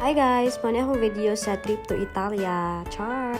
Hi guys! Muna akong video sa trip to Italia. Char!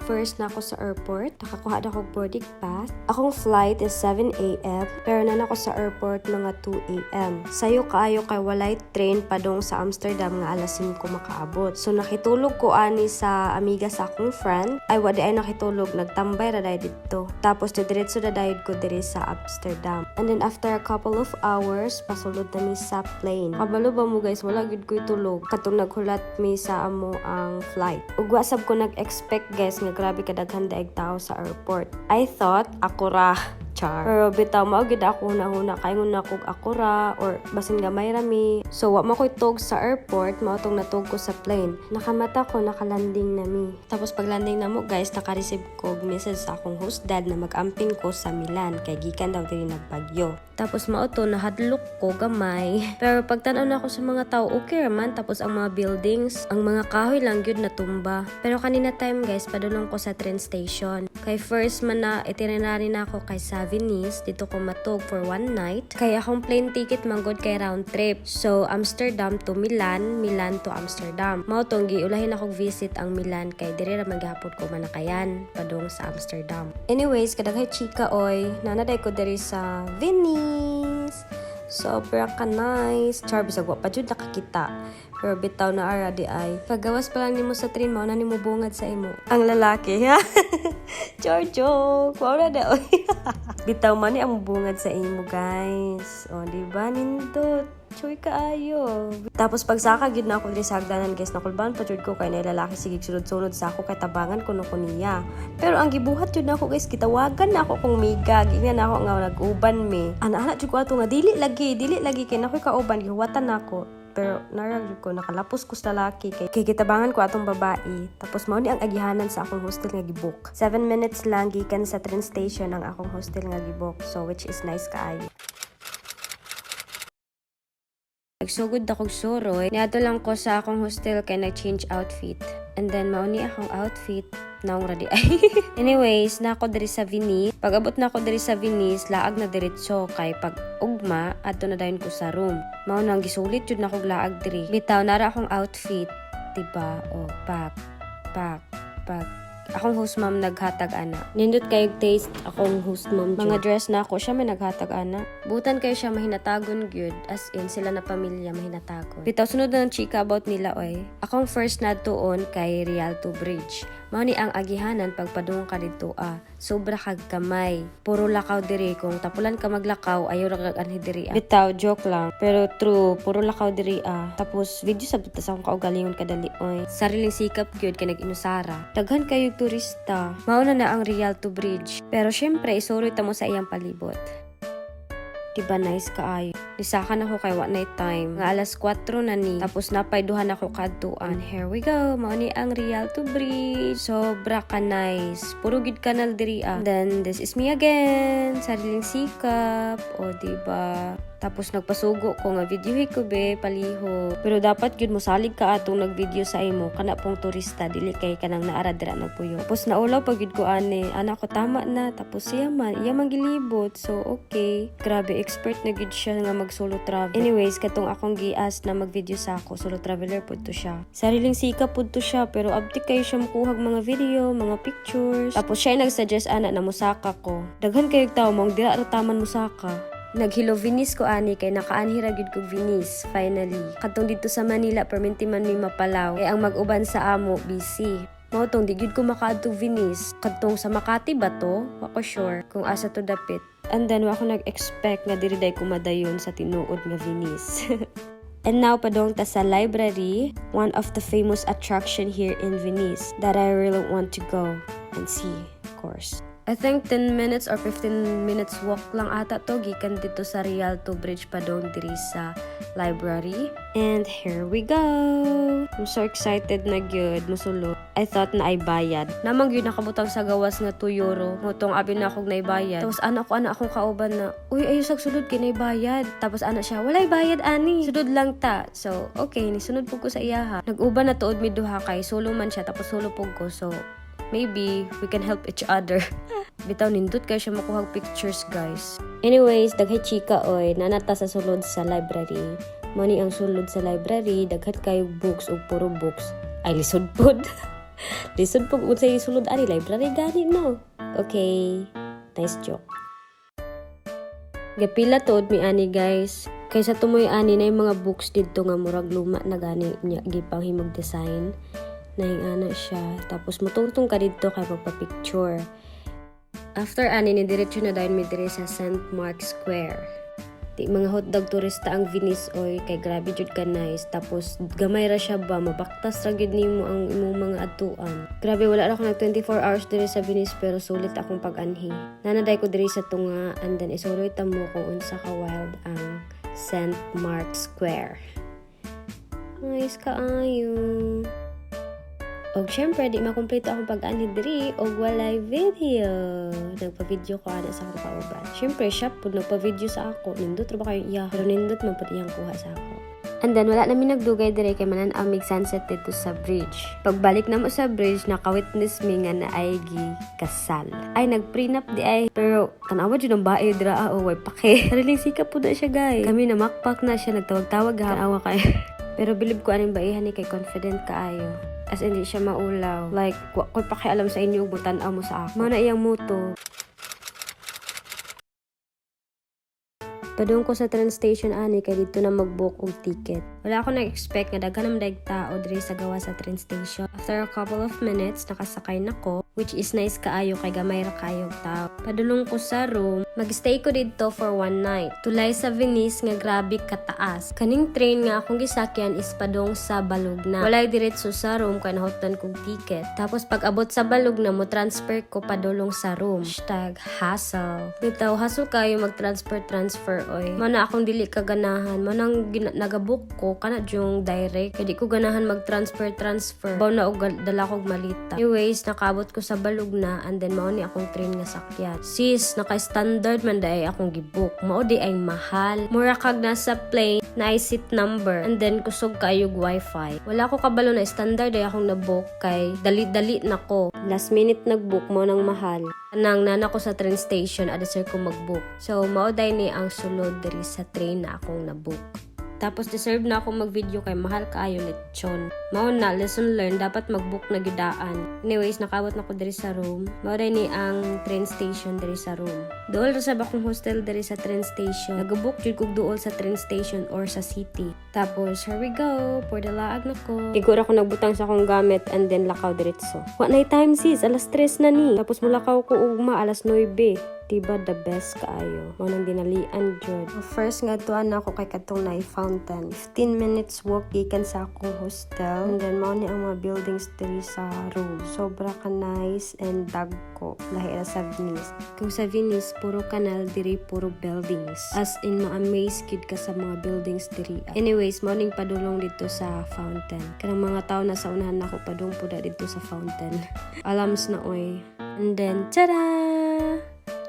First na ako sa airport. Nakakuha na akong boarding pass. Akong flight is 7 a.m. Pero na ako sa airport mga 2 a.m. Sayo kaayo kay walay train padong sa Amsterdam nga alas 5 makaabot. So nakitulog ko ani sa amiga sa akong friend. Ay wadi ay nakitulog. Nagtambay ra dahil dito. Tapos diretso na dahil ko diri sa Amsterdam. And then after a couple of hours, pasulod na mi sa plane. Kabalo ba mo guys? Wala gud ko'y tulog. Katong naghulat mi sa amo ang flight. Ug wasab ko nag-expect guys nga grabe kadaghan daig tao sa airport. I thought ako ra. Char. Pero bitaw mao gid ako hunahuna kay ngun ako ra or basin gamay rami. So wa makoy tog sa airport, mao tong natog ko sa plane. Nakamata ko nakalanding nami. Tapos pag landing namo guys, naka-receive ko message sa akong host dad na mag-amping ko sa Milan kay gikan daw diri nagbagyo. Tapos mao to nahadlok ko gamay. Pero pagtan-aw na ako sa mga tao, okay raman. Tapos ang mga buildings, ang mga kahoy lang gyud natumba. Pero kanina time guys, padulong ko sa train station. Kay first man na itinerary na ako kay sa Venice, dito ko matog for one night. Kaya akong plane ticket manggod kay round trip. So Amsterdam to Milan, Milan to Amsterdam. Mao tong giulahin akong visit ang Milan kay diri ra maghapon ko manakayan padung sa Amsterdam. Anyways, kadaghay chika oy, nanaday ko diri sa Venice. Sobra ka nice. Char, bisag wa pa jud nakakita. Pero bitaw na ara di ay. Paggawas pa lang nimo sa train, mao na nimo bungad sa imo. Ang lalaki, ha? Char joke. Wow na daw. Bitaw man ni ang bungad sa imo, guys. O, di ba nindot? Choy kaayo. Tapos pagsaka gid na ako diri sa hagdanan guys, nakulban pa jud ko kay nay lalaki sige sulod-sulod sa ako kay tabangan kuno ko niya. Pero ang gibuhat jud nako guys, kitawagan na ako kung miga, gingnan na ako nga nag-uban mi. Ana jud ko ato nga dili lagi kay nakoy kauban gihuwatan nako. Pero narag ko nakalapos ko sa lalaki kay kitabangan ko atong babae. Tapos mao ni ang agihanan sa akong hostel nga gibook. 7 minutes lang gikan sa train station ang akong hostel nga gibook. So which is nice kaayo. Nagsugod akong suroy. Niadto lang ko sa akong hostel kay nag-change outfit. And then, mauni akong outfit. Naong ready ay. Anyways, na ako diri sa Venice. Pag abot na ako diri sa Venice, laag na diretso kay pag ugma, adto na dayon ko sa room. Mao nang gisulit jud na kog laag diri. Bitaw nara akong outfit, diba? O, pak. Akong host mom naghatag ana. Nindot kayo taste akong host mom. Mga dress na ako, siya may naghatag ana. Butan kayo siya mahinatagon gyud, as in sila na pamilya mahinatagon. Bitaw sunod ng chika about nila oy. Akong first na tuon kay Rialto Bridge. Mao ni ang agihanan pagpadung ka dito Sobra kag kamay. Puro lakaw diri, kung tapulan ka maglakaw ayo ra kag anhi diri Bitaw joke lang, pero true, puro lakaw diri Tapos video sa butas akong kaugalingon kadali oy. Sariling sikap gyud kay nag-inusara. Daghan kayo turista. Mao na ang Rialto Bridge. Pero syempre isuroy ta mo sa iyang palibot. Diba nice kaayo. Nisakan ako kay what night time. Nga alas 4 na ni. Tapos napayduhan ako kadtuan. Here we go. Mao ni ang Rialto Bridge. Sobra ka nice. Puro gid kanal diri Then this is me again. Sariling sikap. O diba? Tapos nagpasugo ko nga videohi ko be paliho. Pero dapat gyud mo salig ka atong nagvideo sa imo kana pong turista dili kay kanang naara dira nagpuyo. Tapos naulaw pag gyud ko ana ko tama na tapos iya man gilibot. So okay. Grabe expert na gyud siya nga mag solo travel. Anyways, katong akong gias na magvideo sa ako, solo traveler pud to siya. Sariling sikap pud to siya pero abti kayo siya mukuhag mga video, mga pictures. Tapos siya nag-suggest ana na musaka ko. Daghan kayo tao mong dira ra taman musaka. Naghilo Venice ko ani kay nakaanhira gyud ko Venice finally. Katong dito sa Manila perminti man mi mapalaw kay ang mag-uban sa amo busy. Mao tong di gyud ko makaadto Venice. Katong sa Makati ba to? Wa ko sure kung asa to dapit. And then wa ko nag-expect nga diri day ko madayon sa tinuod nga Venice. And now padong ta sa library, one of the famous attraction here in Venice that I really want to go and see, of course. I think 10 minutes or 15 minutes walk lang ata to gikan dito sa Rialto Bridge padong diri sa library. And here we go. I'm so excited na gyud musulo. I thought na ay bayad. Namang gyud nakabutang sa gawas nga 2 euro. Motong abi na akong naibayad. Tapos ana akong kauban na, uy ayo sag sulod kay naibayad. Tapos ana siya, walay bayad ani. Sudod lang ta. So okay, ni sunod pug ko sa iyaha. Nag-uban na tuod mi duha kay solo man siya tapos solo pug ko. So maybe we can help each other. Bitaw nindot kayo siya makuhag pictures guys. Anyways, daghay chika oy nanata sa sulod sa library. Mani ang sulod sa library, daghan kayo books o puro books. Ay, lisod pod. Lisod po unsay sulod ani library gani no. Okay, nice joke. Gapila tod mi ani guys. Kaysa tumoy ani na yung mga books dito nga murag luma na gani nya gipanghimog design. Naing ana siya. Tapos mutungtong ka dito kay magpa-picture. After ani ni diretso na dayon mi dire sa St. Mark Square. Di mga hotdog turista ang Venice oy kay grabe jud ka nice. Tapos gamay ra siya ba mabaktas ra gyud nimo ang imong mga atuan. Grabe wala ra ko nag 24 hours dire sa Venice pero sulit akong pag-anhi. Nanaday ko dire sa tunga and then isuloy ta mo kung unsa ka wild ang St. Mark Square. Nice kaayo. Og syempre, di makumpleto akong pag-anhi diri og walay video. Nagpa-video ko ana sa akong kauban. Syempre, siya po nagpa-video sa ako. Nindot ra ba kayo iya? Pero nindot man po iyang kuha sa ako. And then, wala namin nagdugay diri kay manan-aw mig sunset dito sa bridge. Pagbalik na mo sa bridge, naka-witness mi nga na ay kasal. Ay, nag-prenup di ay. Pero, tanawa dyan ang bae dira. Oh, way pake. Sariling sikap po na siya, guys. Kami namakpak na siya. Nagtawag-tawag ha. Tanawa kayo. Pero, bilib ko aning baihan ni kay confident kaayo. As in, di siya maulaw. Like, ko'y pakialam sa inyo, butan-aw mo sa ako. Mana iyang muto. Padung ko sa train station ani kay dito na mag-book og ticket. Wala ako na-expect nga daghan naman daig tao diri sa gawa sa train station. After a couple of minutes, nakasakay na ko, which is nice kaayo kay gamay ra kayo tao. Padulong ko sa room, mag-stay ko dito for one night. Tulay sa Venice nga grabe kataas. Kaning train nga akong gisakyan is padung sa Balugna. Walay diretso sa room kay nahutan kog ticket. Tapos pag abot sa Balugna mo transfer ko padulong sa room. #hassle. Bitaw hassle kayo mag-transfer oy. Mana akong dili kaganahan. Manang nagabook ko kana yung direct. Kaya di ko ganahan mag-transfer. Baw na og dala kog malita. Anyways, nakaabot ko sa Balugna and then mao ni akong train nga sakyan. Sis, naka-standard man dai akong gibook. Mao di ay mahal. Mura kag nasa plane na seat number and then kusog kayog wifi. Wala ko kabalo na standard ay akong nabook kay dali-dali na ko. Last minute nagbook mo nang mahal. Nang nana ko sa train station, adasir ko magbook. So, mao day ni ang sulod diri sa train na akong nabook. Tapos deserve na akong mag-video kay mahal kaayo lechon. Mao na lesson learned, dapat mag-book na gidaan. Anyways, nakabot na ko diri sa room. Mao day ni ang train station diri sa room. Duol ra sa akong hostel diri sa train station. Nag-book jud kog duol sa train station or sa city. Tapos here we go, for the laag na ko. Igura ko nagbutang sa akong gamit and then lakaw diretso. Wa nay time sis, alas 3 na ni. Tapos mulakaw ko ugma alas 9. Diba the best kaayo. Manang dinalian jud. First nga tuan ako kay katong na fountain. 15 minutes walk gikan sa akong hostel. And then mao ni ang mga buildings diri sa room. Sobra ka nice and dagko. Lahi ra sa Venice. Kung sa Venice puro kanal diri puro buildings. As in ma-amaze kid ka sa mga buildings diri. Anyways, morning padulong dito sa fountain. Kanang mga tao na sa unahan nako padung puda dito sa fountain. Alams na oy. And then tada!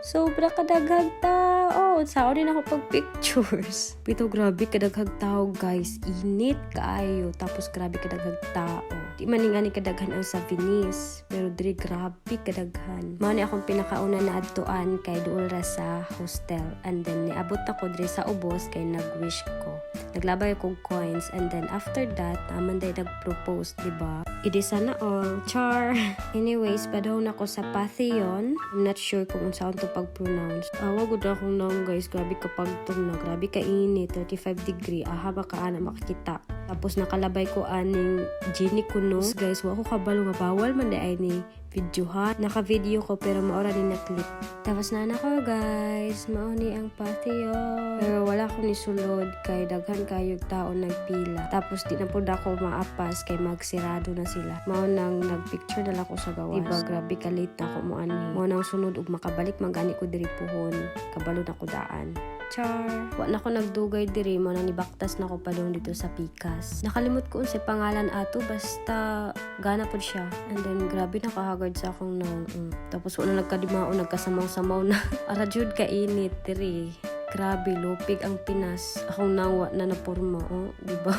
Sobra kadaghag tao. Sao din ako pag-pictures. Pito grabe kadaghag tao guys. Init kaayo. Tapos grabe kadaghag tao. Di man nga ni kadaghan ang sa Venice. Pero diri grabe kadaghan. Mao ni akong pinakauna na adtuan kay duol ra sa hostel. And then niabot ako diri sa ubos kay nag-wish ko. Naglabay kog coins. And then after that, naman day nag-propose, diba? Idi sana all. Char! Anyways, padahon ako sa Pantheon. I'm not sure kung unsaon to pag-pronounce. Wagod akong nang guys. Grabe kapag na. Grabe kainit. 35 degree. Haba ka ana makakita. Tapos nakalabay ko aning Ginny Kuno. Guys, wako kabalo nga bawal man ay ni videohan. Naka-video ko pero maura din na clip. Tapos na ko guys. Mao ni ang Pantheon. Pero wala ko ni sulod kay daghan kayog tao nagpila. Tapos di na po ako maapas kay magsirado na sila. Mao nang nagpicture dala ko sa gawas. Diba grabe ka late na ko mo ani. Mao nang sunod ug makabalik magani ko diri puhon. Kabalo na ko daan. Char. Wa na ko nagdugay diri mo nang nibaktas na ko padung dito sa Pikas. Nakalimot ko unsay pangalan ato basta gana pod siya. And then grabe nakahagard sa akong nang tapos wala nagkadimao nagkasamaw-samaw na. Ara jud ka init diri. Grabe lupig ang Pinas. Akong nawa na napurma, di ba?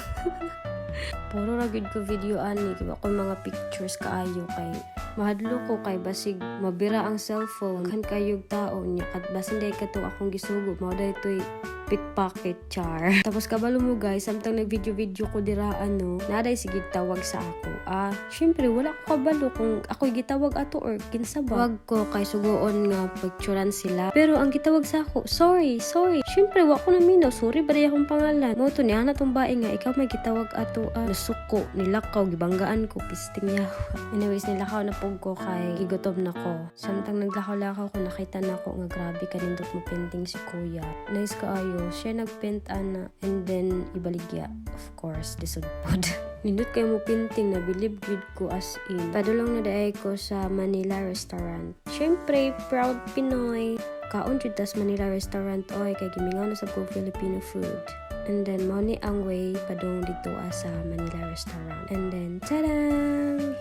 Puro ra gid ko video ani, kiba ko mga pictures kaayo kay Mahadlo ko kay basig mabira ang cellphone. Kan kayog tao niya. Kat basin day ka to akong gisugo. Mao day to'y pickpocket char. Tapos kabalo mo guys, samtang nag-video-video ko dira naday sige tawag sa ako. Syempre wala ko kabalo kung ako'y gitawag ato or kinsa ba. Wag ko kay sugoon nga picturean sila. Pero ang gitawag sa ako, sorry. Syempre wa ko na minaw, sorry ba akong pangalan. Mo to niya na tong bae nga ikaw may gitawag ato. Nasuko, nilakaw, gibanggaan ko, pisting yaw. Anyways, nilakaw na pug ko kay gigutom na ko. Samtang naglakaw-lakaw ko nakita na ko nga grabe kanindot mo painting si kuya. Nice kaayo. Siya nagpaint ana and then ibaligya of course lisod pod. Nindot kay mo painting na believe good ko as in. Padulong na daay ko sa Manila Restaurant. Syempre proud Pinoy. Kaon jud tas Manila Restaurant oy kay gimingaw na sa ko Filipino food. And then money ang way padung dito sa Manila Restaurant. And then tada!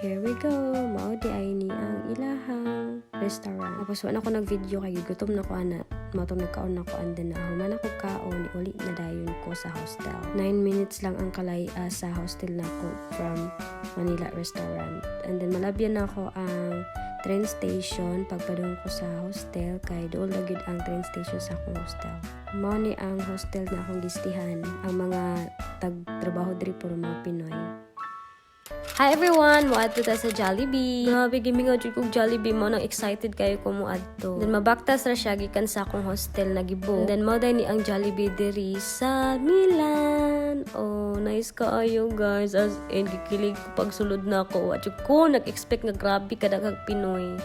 Here we go. Mao di ay ni ang ilahang restaurant. Tapos wala ko nag-video kay gutom na ko ana. Matong nagkaon na ko and then man ako kaon uli na dayon ko sa hostel. 9 minutes lang ang kalay sa hostel na ko from Manila Restaurant. And then malabyan na ako ang train station pagpadung ko sa hostel kay doon lagid ang train station sa akong hostel. Mao ni ang hostel na akong gistihan. Ang mga tag-trabaho diri puro mga Pinoy. Hi everyone! Moadto ta sa Jollibee. Grabe, gimingaw jud kog Jollibee mo nang excited kayo ko mo adto. Then mabaktas ra siya gikan sa akong hostel na gibo. And then mao ni ang Jollibee diri sa Milan. Oh, nice kaayo guys. As in gikilig ko pagsulod na ako. At ko nag-expect nga grabe kadaghang Pinay.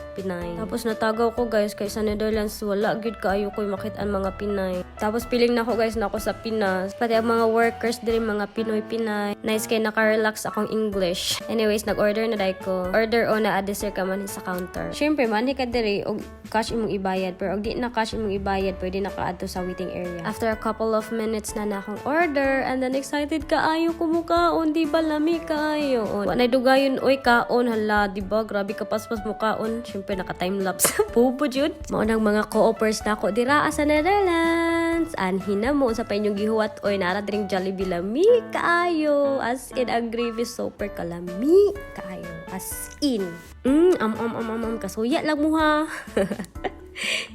Tapos natagaw ko guys kay sa Netherlands wala gid kaayo ko makit-an mga Pinay. Tapos piling na ako guys na ako sa Pinas. Pati ang mga workers diri mga Pinoy-Pinay. Nice kay naka-relax akong English. Anyways, nag-order na day ko. Order o na dessert ka man sa counter. Syempre, mani ka diri og cash imong ibayad. Pero og di na cash imong ibayad, pwede na kaadto sa waiting area. After a couple of minutes na akong order, and then excited ka ayo kumukaon, di ba lami kaayo. Wa na dugayon oy kaon hala, di ba? Grabe ka paspas mo kaon. Syempre naka time lapse. Pupo jud. Mao nang mga co-opers na ako dira sa Netherlands. Anhina mo sa pa inyong gihuwat oy nara dring Jollibee lami kaayo. As in ang gravy super kalami kaayo as in kasuya lang mo ha.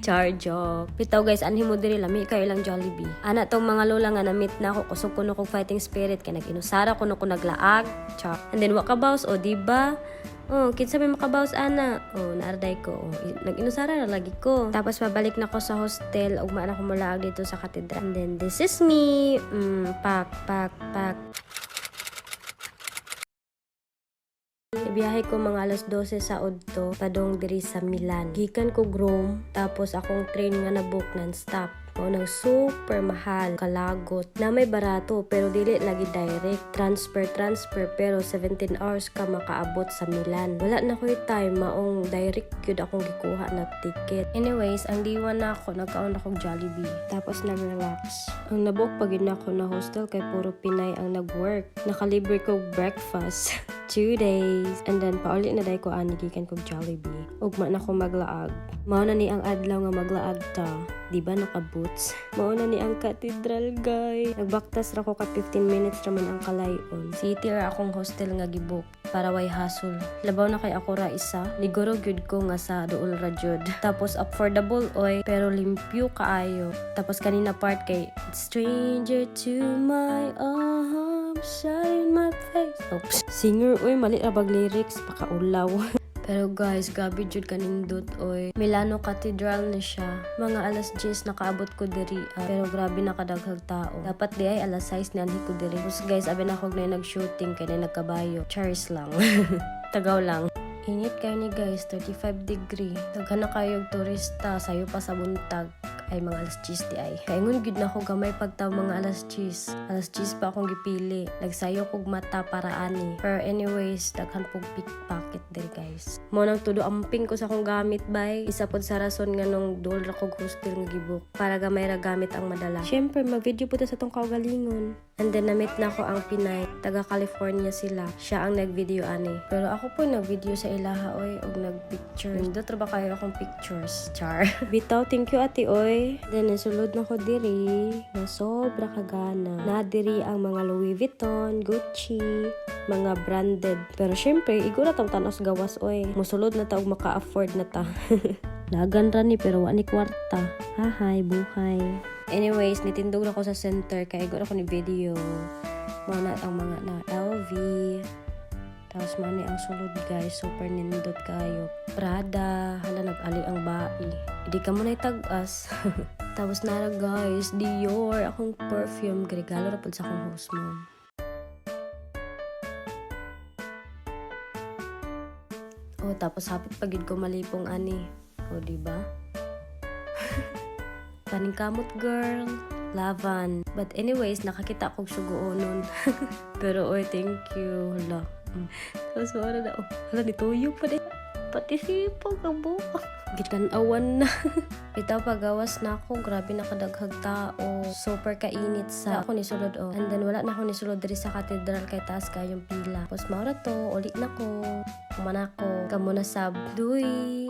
Char joke. Bitaw guys, anhi mo diri lami kayo lang Jollibee. Ana tong mga lola nga na-meet na ako kusog kuno kog fighting spirit kay nag-inusara kuno ko naglaag. Char. And then wakabaws o diba? Oh, kinsa may makabaws ana. Oh, naarday ko. Oh, nag-inusara na lagi ko. Tapos pabalik na ko sa hostel ug maana ko mulaag dito sa katedral. And then this is me. Pak. Biyahe ko mga alas 12 sa Udto, padong diri sa Milan. Gikan ko Rome, tapos akong train nga na-book non-stop. O nang super mahal, kalagot, na may barato pero dili lagi direct. Transfer pero 17 hours ka makaabot sa Milan. Wala na ko'y time, maong direct yun akong gikuha na ticket. Anyways, ang diwan na ako, nagkaon akong Jollibee. Tapos nag-relax. Ang nabook pag yun ako na hostel kay puro Pinay ang nag-work. Nakalibre ko breakfast. 2 days. And then, paulit na dahi ko anigikan kong Jollibee. Ugma na ko maglaag. Mao na ni ang adlaw nga maglaag ta. Diba naka-boots? Mao na ni ang katedral, guys. Nagbaktas ra ko ka 15 minutes raman ang kalayon. City ra akong hostel nga gibook para way hassle. Labaw na kay ako ra isa. Liguro gyud ko nga sa duol ra jud. Tapos affordable oy, pero limpyo kaayo. Tapos kanina part kay stranger to my arms, shine my face. Oops. Singer oy, mali ra bag lyrics, pakaulaw. Pero guys, gabi jud kanindot oy. Milano Cathedral na siya. Mga alas 10 nakaabot ko diri. Pero grabe nakadaghag tao. Dapat di ay alas 6 na ko diri. Tapos guys, abi na ako na nag-shooting kay na nagkabayo. Charis lang. Tagaw lang. Init kayo ni guys, 35 degree. Daghan na kayo turista, sayo pa sa buntag. Ay mga alas 10 di ay. Kaingon gid na ako gamay pagtaw mga alas 10. Alas 10 pa akong gipili. Nagsayo kog mata para ani. Pero anyways, daghan pog pickpocket diri guys. Mo nang tudo amping ko sa akong gamit bay. Isa pod sa rason nga nung dol ra kog hostel nga gibook para gamay ra gamit ang madala. Syempre, mag-video po ta sa tong kaugalingon. And then na-meet na ko ang Pinay. Taga California sila. Siya ang nag-video ani. Pero ako po nag-video sa ilaha oy og nag-picture. Nindot ra ba kayo akong pictures? Char. Bitaw, thank you ate oy. oy. Then nasulod na ko diri na sobra kagana. Na diri ang mga Louis Vuitton, Gucci, mga branded. Pero syempre, igura tang tanos gawas oy. Musulod na ta og maka-afford na ta. Lagan ra ni pero wa ni kwarta. Hahay, buhay. Anyways, nitindog na ko sa center kay igura ko ni video. Mana ang mga na LV. Tapos mani ang sulod guys, super nindot kayo. Prada, hala nag-ali ang bai. Hindi ka mo na itag-as. Tapos nara guys, Dior, akong perfume. Regalo ra pud sa akong host mom. Oh, tapos hapit pagid ko malipong ani. O, diba? Paningkamot girl. Lavan. But anyways, nakakita akong suguonon. Pero oy, thank you. Hala. Tapos wala na. Hala, nituyo pa din. Pati sipag ang buka. Gitan-awan na. Bitaw pagawas na ako. Grabe nakadaghag tao. Super kainit sa ako ni sulod oh. And then wala na ako ni sulod diri sa katedral kay taas kayong pila. Tapos maura to. Ulit na ko. Kuman ako. Kamo na sab. Duy.